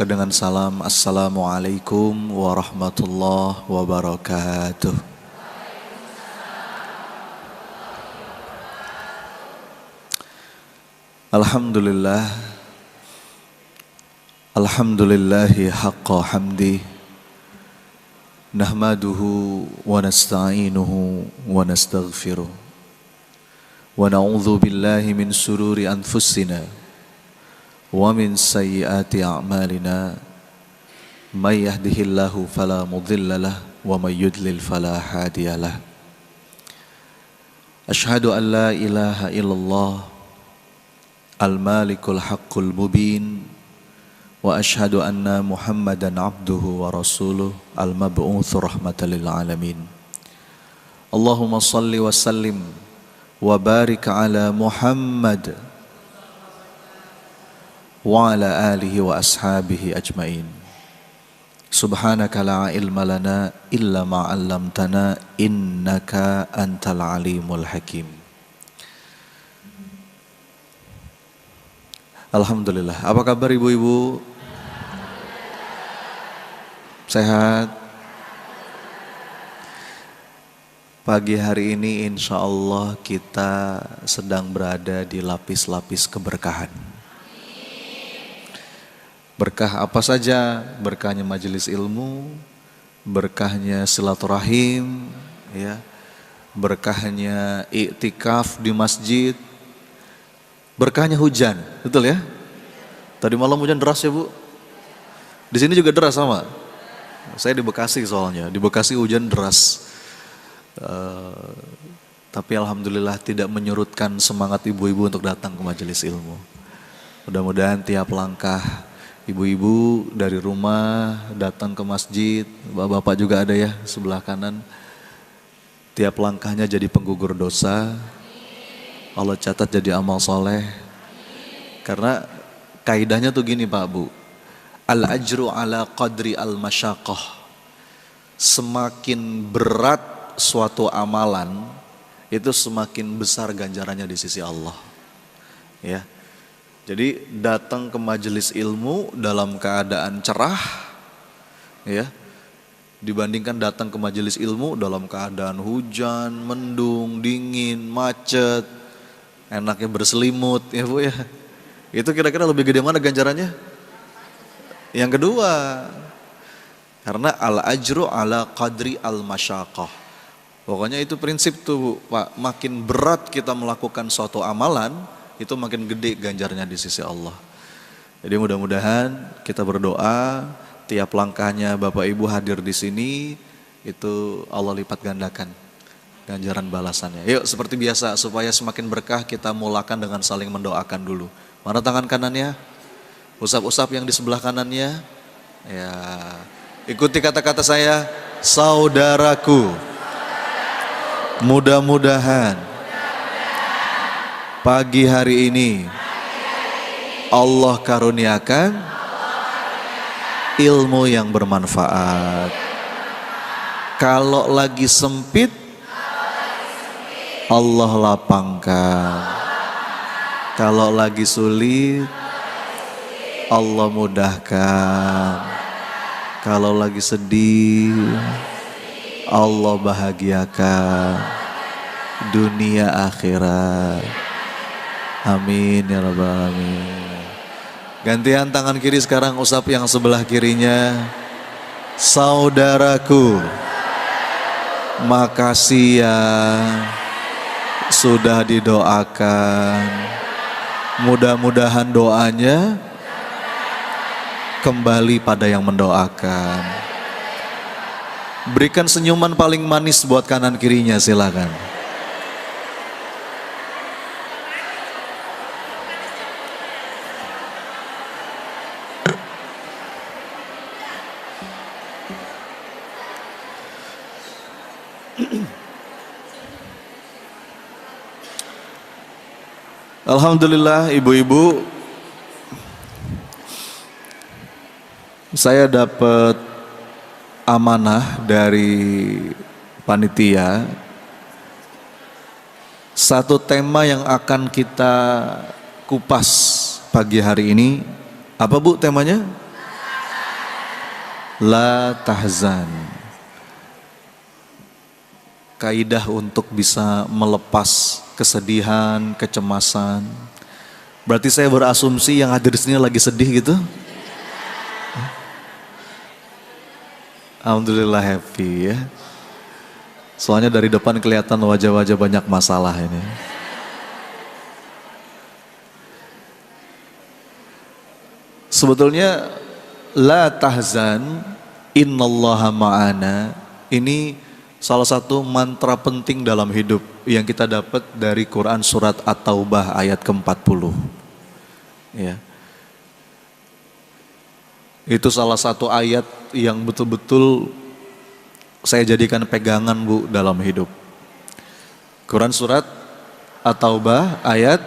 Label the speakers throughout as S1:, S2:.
S1: Dengan salam Assalamualaikum warahmatullahi wabarakatuh. Alhamdulillah, alhamdulillahi haqqa hamdi, nahmaduhu wa nasta'inuhu wa nastaghfiruh, wa na'udzu billahi min sururi anfusina wa min sayyiati a'malina, may yahdihillahu fala mudilla lah wa may yudlil fala hadiya lah. Asyhadu an la ilaha illallah al-malikul haqqul mubin wa asyhadu anna Muhammadan abduhu wa rasuluh al-mab'utsu rahmatan lil alamin. Allahumma salli wa sallim wa barik ala Muhammad wa ala alihi wa ashabihi ajmain. Subhanaka la ilma lana illa ma 'allamtana innaka antal alimul hakim. Alhamdulillah. Apa kabar ibu-ibu? Sehat? Pagi hari ini insya Allah kita sedang berada di lapis-lapis keberkahan. Berkah apa saja? Berkahnya majelis ilmu, berkahnya silaturahim, ya, berkahnya iktikaf di masjid, berkahnya hujan, betul ya? Tadi malam hujan deras ya Bu? Di sini juga deras sama. Saya di Bekasi soalnya, di Bekasi hujan deras. Tapi alhamdulillah tidak menyurutkan semangat ibu-ibu untuk datang ke majelis ilmu. Mudah-mudahan tiap langkah ibu-ibu dari rumah datang ke masjid, bapak-bapak juga ada ya sebelah kanan. Tiap langkahnya jadi penggugur dosa, Allah catat jadi amal soleh. Karena kaidahnya tuh gini Pak Bu, al-ajru ala qadri al-masyaqqah. Semakin berat suatu amalan, itu semakin besar ganjarannya di sisi Allah. Ya. Jadi datang ke majelis ilmu dalam keadaan cerah, ya, dibandingkan datang ke majelis ilmu dalam keadaan hujan, mendung, dingin, macet, enaknya berselimut, ya Bu ya. Itu kira-kira lebih gede mana ganjarannya? Yang kedua, karena al-ajru ala qadri al-masyaqqah. Pokoknya itu prinsip tuh Pak, makin berat kita melakukan suatu amalan, itu makin gede ganjarnya di sisi Allah. Jadi mudah-mudahan kita berdoa tiap langkahnya Bapak Ibu hadir di sini itu Allah lipat gandakan ganjaran balasannya. Yuk seperti biasa supaya semakin berkah kita mulakan dengan saling mendoakan dulu. Mana tangan kanannya? Usap-usap yang di sebelah kanannya. Ya. Ikuti kata-kata saya, saudaraku. Mudah-mudahan pagi hari ini Allah karuniakan ilmu yang bermanfaat. Kalau lagi sempit, Allah lapangkan. Kalau lagi sulit, Allah mudahkan. Kalau lagi sedih, Allah bahagiakan. Dunia akhirat. Amin ya rabbal alamin. Gantian tangan kiri sekarang usap yang sebelah kirinya. Saudaraku, makasih ya sudah didoakan. Mudah-mudahan doanya kembali pada yang mendoakan. Berikan senyuman paling manis buat kanan kirinya, silakan. Alhamdulillah ibu-ibu, saya dapat amanah dari panitia, satu tema yang akan kita kupas pagi hari ini. Apa Bu temanya? La tahzan. Kaidah untuk bisa melepas kesedihan, kecemasan. Berarti saya berasumsi yang hadir di sini lagi sedih gitu? Alhamdulillah happy ya. Soalnya dari depan kelihatan wajah-wajah banyak masalah ini. Sebetulnya la tahzan innallaha ma'ana ini salah satu mantra penting dalam hidup yang kita dapat dari Quran surat At-Taubah ayat ke-40. Ya. Itu salah satu ayat yang betul-betul saya jadikan pegangan Bu dalam hidup. Quran surat At-Taubah ayat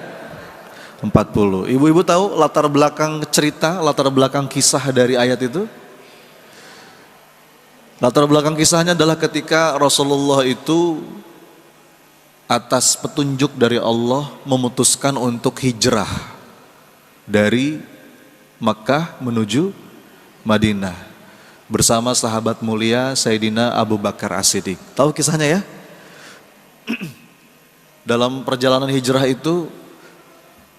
S1: 40. Ibu-ibu tahu latar belakang cerita, latar belakang kisah dari ayat itu? Latar belakang kisahnya adalah ketika Rasulullah itu atas petunjuk dari Allah memutuskan untuk hijrah dari Makkah menuju Madinah bersama sahabat mulia Sayyidina Abu Bakar As-Siddiq. Tahu kisahnya ya? Dalam perjalanan hijrah itu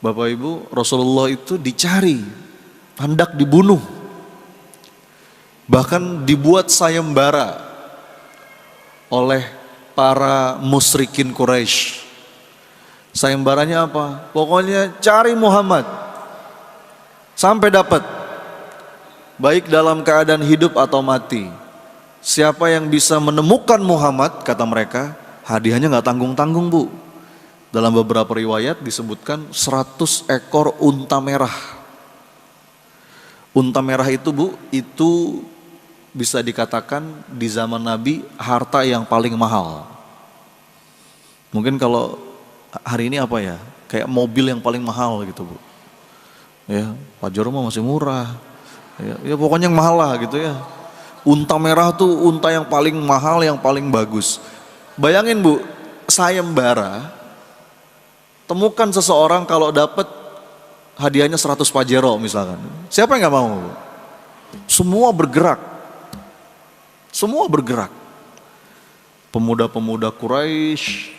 S1: Bapak Ibu, Rasulullah itu dicari, hendak dibunuh. Bahkan dibuat sayembara oleh para musyrikin Quraisy. Sayembaranya apa? Pokoknya cari Muhammad sampai dapat. Baik dalam keadaan hidup atau mati. Siapa yang bisa menemukan Muhammad, kata mereka, hadiahnya gak tanggung-tanggung Bu. Dalam beberapa riwayat disebutkan 100 ekor unta merah. Unta merah itu Bu, itu bisa dikatakan di zaman Nabi harta yang paling mahal. Mungkin kalau hari ini apa ya, kayak mobil yang paling mahal gitu Bu. Ya, Pajero mah masih murah. Ya pokoknya yang mahal lah gitu ya. Unta merah tuh unta yang paling mahal, yang paling bagus. Bayangin Bu, sayembara, temukan seseorang kalau dapat hadiahnya 100 Pajero misalkan. Siapa yang gak mau? Semua bergerak. Semua bergerak. Pemuda-pemuda Quraisy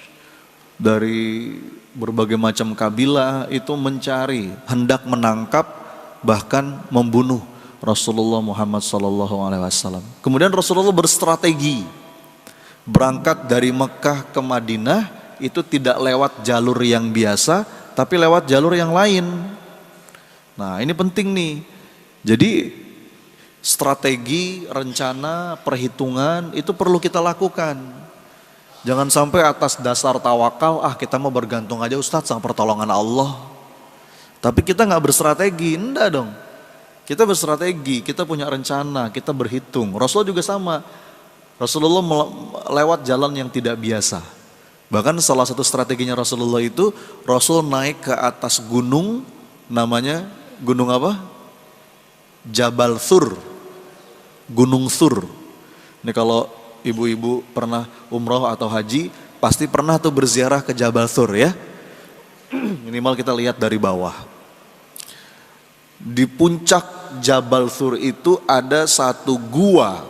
S1: dari berbagai macam kabilah itu mencari, hendak menangkap, bahkan membunuh Rasulullah Muhammad SAW. Kemudian Rasulullah berstrategi. Berangkat dari Mekah ke Madinah itu tidak lewat jalur yang biasa, tapi lewat jalur yang lain. Nah ini penting nih. Jadi strategi, rencana, perhitungan itu perlu kita lakukan. Jangan sampai atas dasar tawakal, kita mau bergantung aja Ustadz sama pertolongan Allah. Tapi kita gak berstrategi, enggak dong. Kita berstrategi, kita punya rencana, kita berhitung. Rasulullah juga sama. Rasulullah lewat jalan yang tidak biasa. Bahkan salah satu strateginya Rasulullah itu, Rasul naik ke atas gunung, namanya gunung apa? Jabal Thur. Gunung Thur. Ini kalau ibu-ibu pernah umroh atau haji, pasti pernah tuh berziarah ke Jabal Thur ya. Minimal kita lihat dari bawah. Di puncak Jabal Thur itu ada satu gua,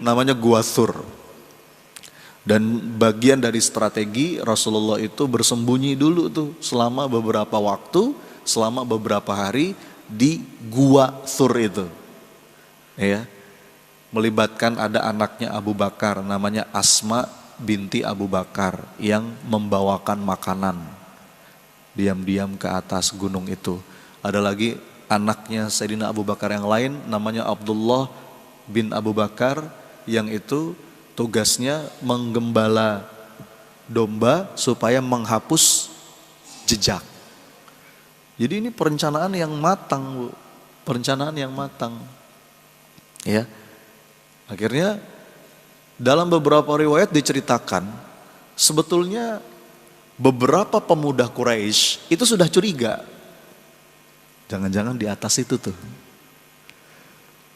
S1: namanya Gua Thur. Dan bagian dari strategi Rasulullah itu bersembunyi dulu tuh selama beberapa waktu, selama beberapa hari di Gua Thur itu. Ya, melibatkan ada anaknya Abu Bakar namanya Asma binti Abu Bakar yang membawakan makanan diam-diam ke atas gunung itu. Ada lagi anaknya Sayyidina Abu Bakar yang lain namanya Abdullah bin Abu Bakar yang itu tugasnya menggembala domba supaya menghapus jejak. Jadi ini perencanaan yang matang Bu, perencanaan yang matang. Ya, akhirnya dalam beberapa riwayat diceritakan sebetulnya beberapa pemuda Quraisy itu sudah curiga, jangan-jangan di atas itu tuh.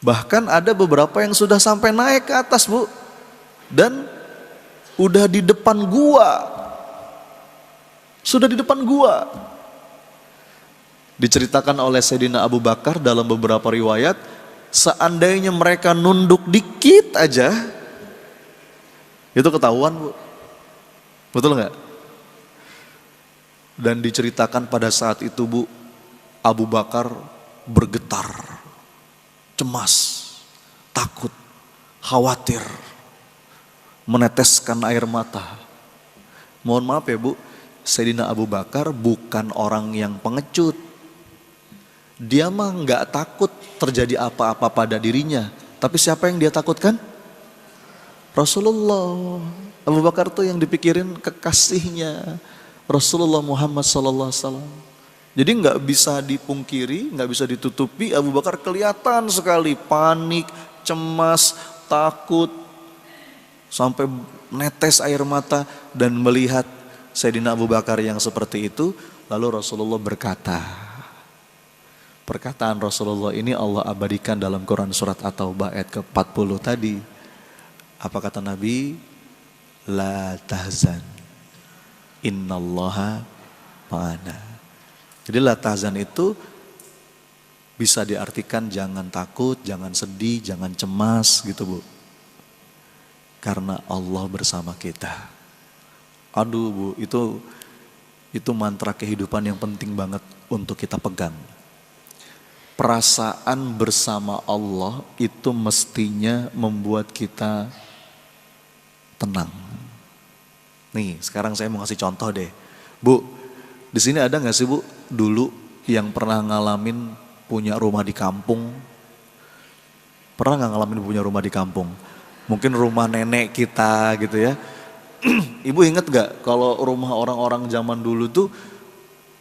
S1: Bahkan ada beberapa yang sudah sampai naik ke atas Bu, dan udah di depan gua, sudah di depan gua. Diceritakan oleh Sayyidina Abu Bakar dalam beberapa riwayat, Seandainya mereka nunduk dikit aja, itu ketahuan Bu. Betul nggak? Dan diceritakan pada saat itu Bu, Abu Bakar bergetar, cemas, takut, khawatir, meneteskan air mata. Mohon maaf ya Bu, Sayyidina Abu Bakar bukan orang yang pengecut. Dia mah nggak takut terjadi apa-apa pada dirinya. Tapi siapa yang dia takutkan? Rasulullah. Abu Bakar tuh yang dipikirin kekasihnya Rasulullah Muhammad SAW. Jadi nggak bisa dipungkiri, nggak bisa ditutupi. Abu Bakar kelihatan sekali panik, cemas, takut, sampai netes air mata dan melihat Sayyidina Abu Bakar yang seperti itu. Lalu Rasulullah berkata, perkataan Rasulullah ini Allah abadikan dalam Quran surat At-Taubah ayat ke-40 tadi. Apa kata Nabi? La tahzan, innallaha ma'ana. Jadi la tahzan itu bisa diartikan jangan takut, jangan sedih, jangan cemas gitu Bu. Karena Allah bersama kita. Aduh Bu, itu mantra kehidupan yang penting banget untuk kita pegang. Perasaan bersama Allah itu mestinya membuat kita tenang. Nih, sekarang saya mau ngasih contoh deh. Bu, di sini ada nggak sih Bu dulu yang pernah ngalamin punya rumah di kampung? Pernah nggak ngalamin punya rumah di kampung? Mungkin rumah nenek kita gitu ya. Ibu inget gak kalau rumah orang-orang zaman dulu tuh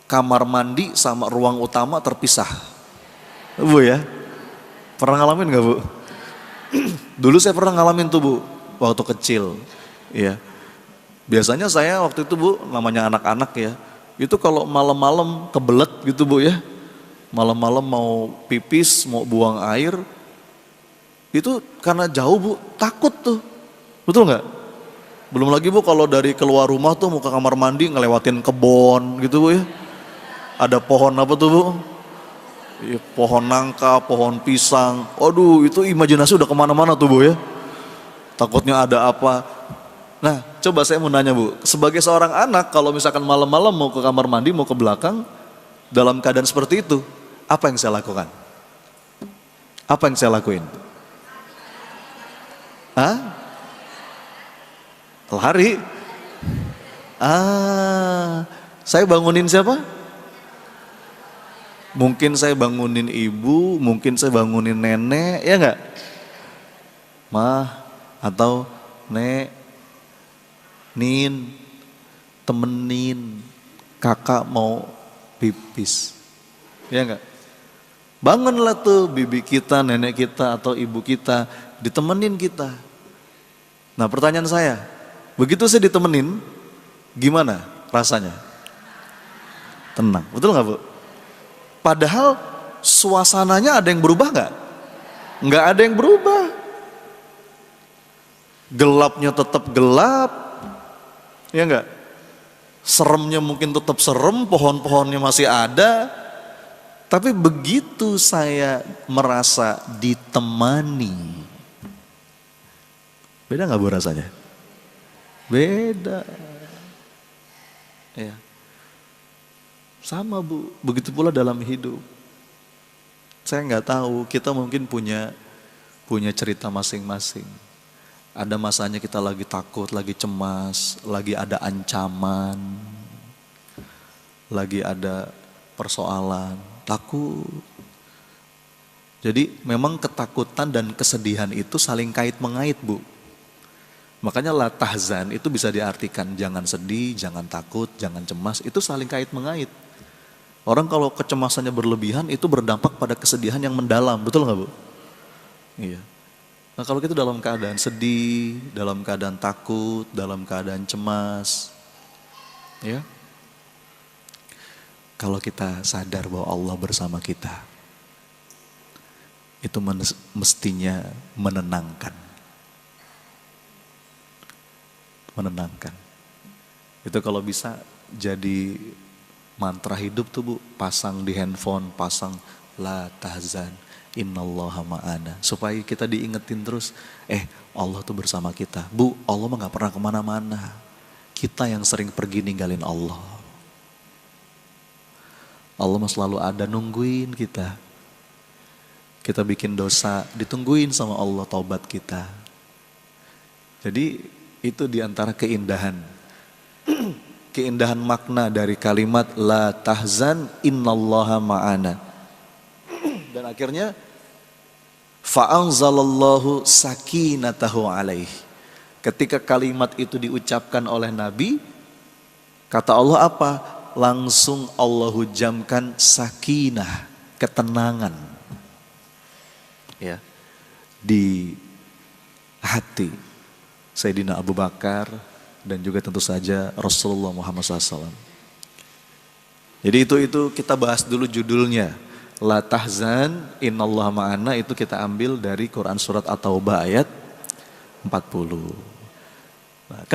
S1: kamar mandi sama ruang utama terpisah? Bu ya, pernah ngalamin gak Bu? Dulu saya pernah ngalamin tuh Bu, waktu kecil. Ya, biasanya saya waktu itu Bu, namanya anak-anak ya, itu kalau malam-malam kebelet gitu Bu ya, malam-malam mau pipis, mau buang air, itu karena jauh Bu, takut tuh, betul nggak? Belum lagi Bu kalau dari keluar rumah tuh mau ke kamar mandi ngelewatin kebon gitu Bu ya, ada pohon apa tuh Bu? Ya, pohon nangka, pohon pisang, aduh itu imajinasi udah kemana-mana tuh Bu ya. Takutnya ada apa. Nah coba saya mau nanya Bu, sebagai seorang anak kalau misalkan malam-malam mau ke kamar mandi, mau ke belakang, dalam keadaan seperti itu, apa yang saya lakukan? Apa yang saya lakuin? Hah? Lari? Saya bangunin siapa? Mungkin saya bangunin ibu, mungkin saya bangunin nenek, ya enggak? Mah, atau nek, nin, temenin, kakak mau pipis, ya enggak? Bangunlah tuh bibi kita, nenek kita atau ibu kita, ditemenin kita. Nah pertanyaan saya, begitu saya ditemenin, gimana rasanya? Tenang, betul nggak Bu? Padahal suasananya ada yang berubah nggak? Nggak ada yang berubah. Gelapnya tetap gelap, ya nggak? Seremnya mungkin tetap serem, pohon-pohonnya masih ada. Tapi begitu saya merasa ditemani, beda nggak Bu rasanya? Beda. Ya. Sama Bu, begitu pula dalam hidup. Saya nggak tahu, kita mungkin punya cerita masing-masing. Ada masanya kita lagi takut, lagi cemas, lagi ada ancaman, lagi ada persoalan, takut. Jadi memang ketakutan dan kesedihan itu saling kait mengait Bu. Makanya la tahzan itu bisa diartikan jangan sedih, jangan takut, jangan cemas, itu saling kait mengait. Orang kalau kecemasannya berlebihan itu berdampak pada kesedihan yang mendalam, betul nggak Bu? Iya. Nah kalau kita dalam keadaan sedih, dalam keadaan takut, dalam keadaan cemas, ya. Kalau kita sadar bahwa Allah bersama kita, itu mestinya menenangkan. Menenangkan. Itu kalau bisa jadi mantra hidup tuh Bu, pasang di handphone, pasang la tahzan, innallaha ma'ana. Supaya kita diingetin terus, Allah tuh bersama kita. Bu, Allah mah gak pernah kemana-mana. Kita yang sering pergi ninggalin Allah. Allah mah selalu ada nungguin kita. Kita bikin dosa, ditungguin sama Allah taubat kita. Jadi itu diantara keindahan. Keindahan makna dari kalimat la tahzan innallaha ma'ana. Dan akhirnya fa'anzalallahu sakinatahu alaih. Ketika kalimat itu diucapkan oleh Nabi, kata Allah apa? Langsung Allah hujamkan sakinah, ketenangan, ya, di hati Sayyidina Abu Bakar dan juga tentu saja Rasulullah Muhammad SAW. Jadi itu kita bahas dulu judulnya. La tahzan innallaha ma'ana, itu kita ambil dari Quran surat At-Taubah ayat 40. Nah,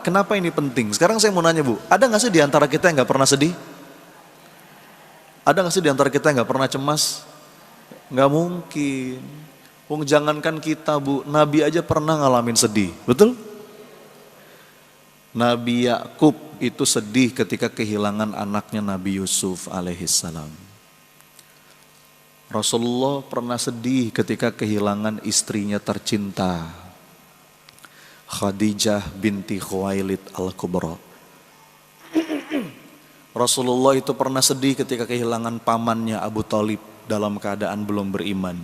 S1: kenapa ini penting? Sekarang saya mau nanya Bu, ada gak sih diantara kita yang gak pernah sedih? Ada gak sih diantara kita yang gak pernah cemas? Gak mungkin. Jangankan kita Bu, Nabi aja pernah ngalamin sedih, betul? Nabi Yakub itu sedih ketika kehilangan anaknya Nabi Yusuf alaihissalam. Rasulullah pernah sedih ketika kehilangan istrinya tercinta, Khadijah binti Khuwailid al-Kubra. Rasulullah itu pernah sedih ketika kehilangan pamannya Abu Thalib dalam keadaan belum beriman.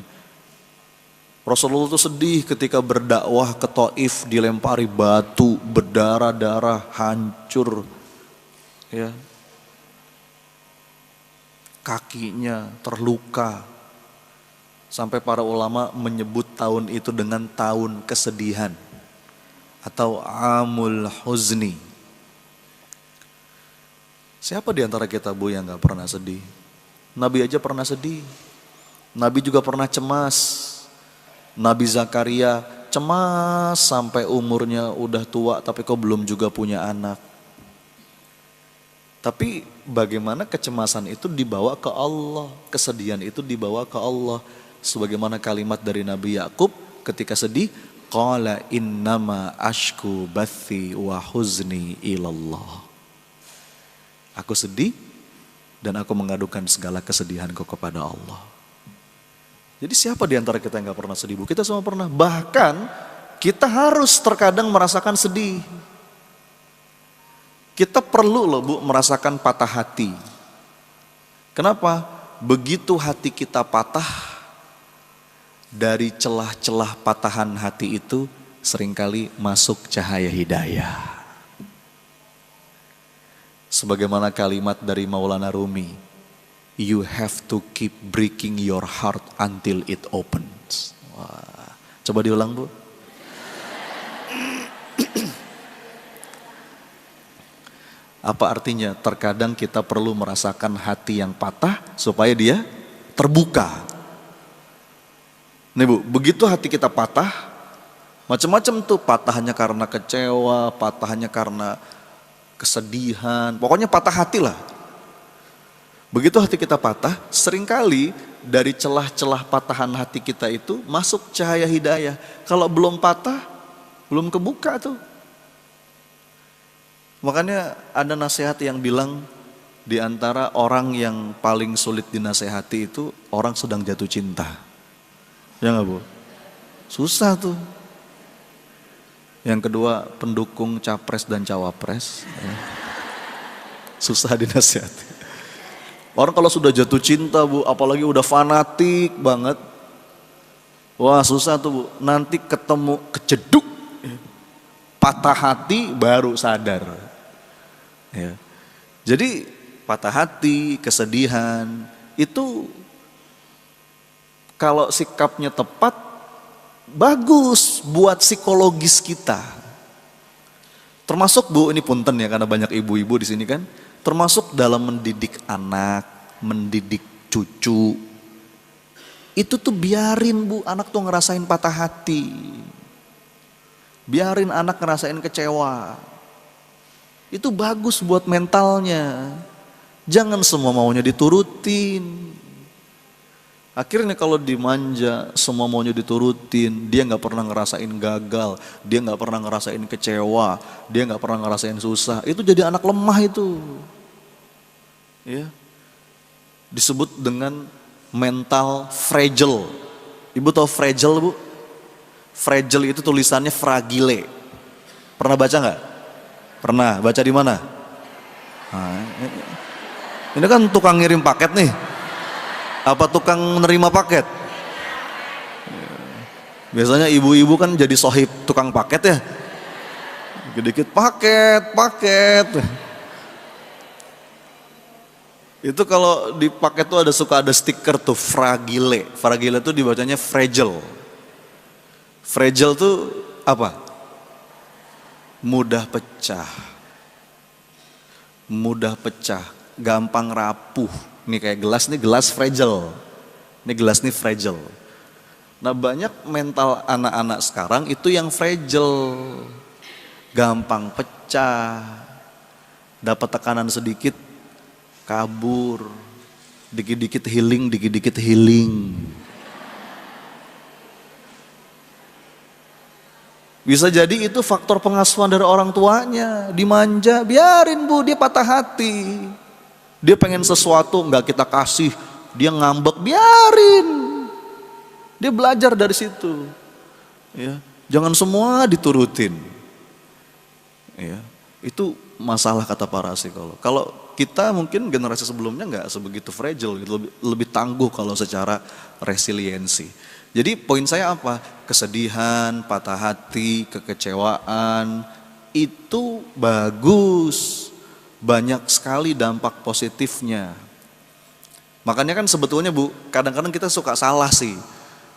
S1: Rasulullah itu sedih ketika berdakwah ke Taif, dilempari batu, berdarah-darah, hancur, ya, kakinya terluka. Sampai para ulama menyebut tahun itu dengan tahun kesedihan atau amul huzni. Siapa di antara kita Bu yang gak pernah sedih? Nabi aja pernah sedih. Nabi juga pernah cemas. Nabi Zakaria cemas sampai umurnya udah tua tapi kok belum juga punya anak. Tapi bagaimana kecemasan itu dibawa ke Allah, kesedihan itu dibawa ke Allah. Sebagaimana kalimat dari Nabi Yakub ketika sedih, qala innama ashku bathi wa huzni ilallah. Aku sedih dan aku mengadukan segala kesedihanku kepada Allah. Jadi siapa di antara kita yang gak pernah sedih Bu? Kita semua pernah. Bahkan kita harus terkadang merasakan sedih. Kita perlu loh Bu merasakan patah hati. Kenapa? Begitu hati kita patah, dari celah-celah patahan hati itu seringkali masuk cahaya hidayah. Sebagaimana kalimat dari Maulana Rumi, you have to keep breaking your heart until it opens. Wah, coba diulang Bu. Apa artinya? Terkadang kita perlu merasakan hati yang patah supaya dia terbuka. Nih Bu, begitu hati kita patah, macam-macam tuh, patahnya karena kecewa, patahnya karena kesedihan, pokoknya patah hati lah. Begitu hati kita patah, seringkali dari celah-celah patahan hati kita itu masuk cahaya hidayah. Kalau belum patah, belum kebuka tuh. Makanya ada nasihat yang bilang di antara orang yang paling sulit dinasehati itu orang sedang jatuh cinta. Ya nggak Bu? Susah tuh. Yang kedua pendukung capres dan cawapres, ya. Susah dinasihati. Orang kalau sudah jatuh cinta Bu, apalagi udah fanatik banget, wah susah tuh Bu. Nanti ketemu kejeduk, patah hati baru sadar. Ya. Jadi patah hati, kesedihan itu kalau sikapnya tepat, bagus buat psikologis kita. Termasuk Bu, ini punten ya karena banyak ibu-ibu di sini kan, termasuk dalam mendidik anak, mendidik cucu. Itu tuh biarin Bu, anak tuh ngerasain patah hati. Biarin anak ngerasain kecewa. Itu bagus buat mentalnya. Jangan semua maunya diturutin. Akhirnya kalau dimanja, semua maunya diturutin, dia nggak pernah ngerasain gagal, dia nggak pernah ngerasain kecewa, dia nggak pernah ngerasain susah. Itu jadi anak lemah itu, ya. Disebut dengan mental fragile. Ibu tahu fragile, Bu? Fragile itu tulisannya fragile. Pernah baca nggak? Pernah. Baca di mana? Nah, ini kan tukang ngirim paket nih. Apa tukang menerima paket? Biasanya ibu-ibu kan jadi sohib tukang paket ya. Dikit-dikit paket. Itu kalau di paket tuh suka ada stiker tuh fragile. Fragile tuh dibacanya fragile. Fragile tuh apa? Mudah pecah. Mudah pecah, gampang rapuh. Nih kayak gelas, nih gelas fragile. Ini gelas nih fragile. Nah banyak mental anak-anak sekarang itu yang fragile. Gampang pecah. Dapat tekanan sedikit, kabur. Dikit-dikit healing, dikit-dikit healing. Bisa jadi itu faktor pengasuhan dari orang tuanya. Dimanja, biarin Bu, dia patah hati. Dia pengen sesuatu nggak kita kasih, dia ngambek, biarin. Dia belajar dari situ. Ya, jangan semua diturutin. Ya, itu masalah kata para psikolog. Kalau kita mungkin generasi sebelumnya nggak sebegitu fragile, gitu, lebih tangguh kalau secara resiliensi. Jadi poin saya apa? Kesedihan, patah hati, kekecewaan itu bagus. Banyak sekali dampak positifnya. Makanya kan sebetulnya Bu, kadang-kadang kita suka salah sih.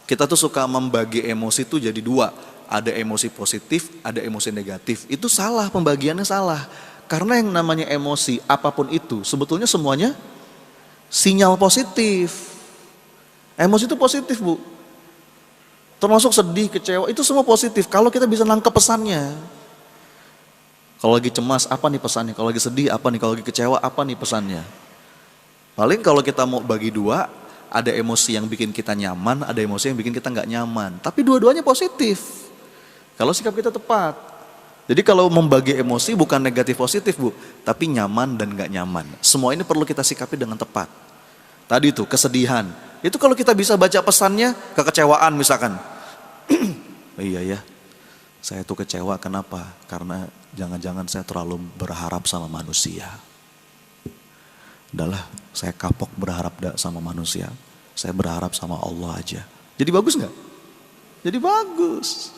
S1: Kita tuh suka membagi emosi tuh jadi dua. Ada emosi positif, ada emosi negatif. Itu salah, pembagiannya salah. Karena yang namanya emosi, apapun itu, sebetulnya semuanya sinyal positif. Emosi itu positif Bu. Termasuk sedih, kecewa, itu semua positif. Kalau kita bisa nangkep pesannya. Kalau lagi cemas, apa nih pesannya? Kalau lagi sedih, apa nih? Kalau lagi kecewa, apa nih pesannya? Paling kalau kita mau bagi dua, ada emosi yang bikin kita nyaman, ada emosi yang bikin kita nggak nyaman. Tapi dua-duanya positif. Kalau sikap kita tepat. Jadi kalau membagi emosi bukan negatif positif Bu, tapi nyaman dan nggak nyaman. Semua ini perlu kita sikapi dengan tepat. Tadi itu kesedihan. Itu kalau kita bisa baca pesannya, kekecewaan misalkan. Oh iya ya, saya tuh kecewa kenapa? Karena jangan-jangan saya terlalu berharap sama manusia. Udahlah, saya kapok berharap sama manusia. Saya berharap sama Allah aja. Jadi bagus nggak? Jadi bagus.